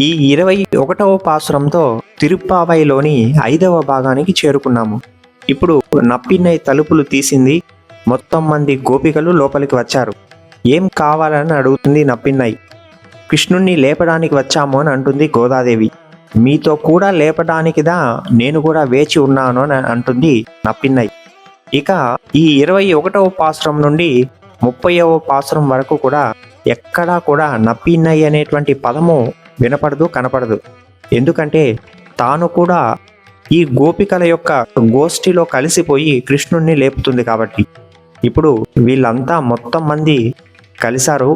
ఈ 21వ పాసురంతో తిరుప్పావైలోని 5వ భాగానికి చేరుకున్నాము. ఇప్పుడు నప్పిన్నై తలుపులు తీసింది. మొత్తం మంది గోపికలు లోపలికి వచ్చారు. ఏం కావాలని అడుగుతుంది నప్పిన్నై. కృష్ణుణ్ణి లేపడానికి వచ్చాము అని అంటుంది గోదాదేవి. మీతో కూడా లేపడానికిదా నేను కూడా వేచి ఉన్నాను అని అంటుంది నప్పిన్నై. ఇక ఈ 21వ పాసురం నుండి 30వ పాసురం వరకు కూడా ఎక్కడా కూడా నప్పిన్నై అనేటువంటి పదము వినపడదు, కనపడదు. ఎందుకంటే తాను కూడా ఈ గోపికల యొక్క గోష్ఠిలో కలిసిపోయి కృష్ణుణ్ణి లేపుతుంది కాబట్టి. ఇప్పుడు వీళ్ళంతా మొత్తం మంది కలిశారు,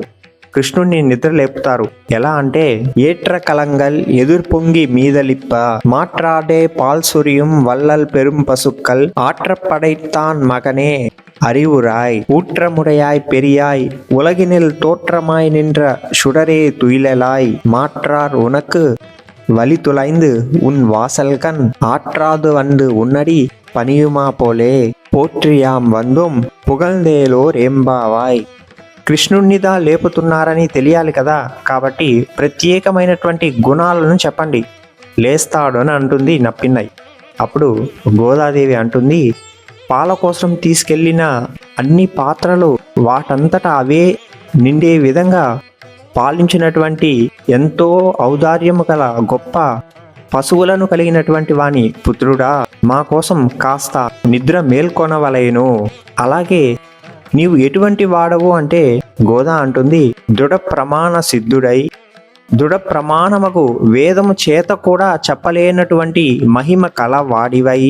కృష్ణుణ్ణి నిద్ర లేపుతారు. ఎలా అంటే ఏట్ర కలంగల్ ఎదుర్పొంగి మీదలిప్ప మాట్రాడే పాల్సురియం వల్లల్ పెరుం పసుక్కల్ ఆట్ర పడైత్తాన్ మగనే அறிவுராய் ஊற்றமுடையாய் பெரியாய் உலகினில் தோற்றமாய் நின்ற சுடரே துயிலலாய் மாற்றார் உனக்கு வலி துளைந்து உன் வாசல்கண் ஆற்றாது வந்து உன்னடி பணியுமா போலே పోట్రియాం వందం పుగల్దేలోర్ ఎంబావాయ్. కృష్ణుణ్ణిదా లేపుతున్నారని తెలియాలి కదా, కాబట్టి ప్రత్యేకమైనటువంటి గుణాలను చెప్పండి, లేస్తాడు అని అంటుంది నప్పిన్నై. అప్పుడు గోదాదేవి అంటుంది, పాల కోసం తీసుకెళ్లిన అన్ని పాత్రలు వాటంతటా అవే నిండే విధంగా పాలించినటువంటి ఎంతో ఔదార్యము గల గొప్ప పశువులను కలిగినటువంటి వాని పుత్రుడా, మా కోసం కాస్త నిద్ర మేల్కొనవలెను. అలాగే నీవు ఎటువంటి వాడవు అంటే గోదా అంటుంది, దృఢ ప్రమాణ సిద్ధుడై దృఢ ప్రమాణముకు వేదము చేత కూడా చెప్పలేనటువంటి మహిమ కల వాడివై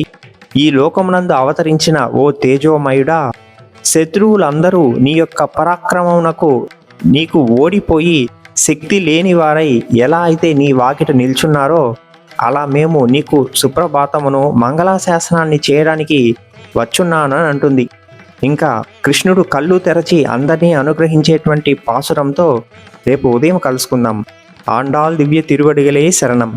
ఈ లోకమునందు అవతరించిన ఓ తేజోమయుడా, శత్రువులందరూ నీ యొక్క పరాక్రమమునకు నీకు ఓడిపోయి శక్తి లేని వారై ఎలా అయితే నీ వాకిట నిల్చున్నారో అలా మేము నీకు సుప్రభాతమును మంగళాశాసనాన్ని చేయడానికి వచ్చున్నానని అంటుంది. ఇంకా కృష్ణుడు కళ్ళు తెరచి అందరినీ అనుగ్రహించేటువంటి పాసురంతో రేపు ఉదయం కలుసుకుందాం. ఆండాల్ దివ్య తిరువడిగలే శరణం.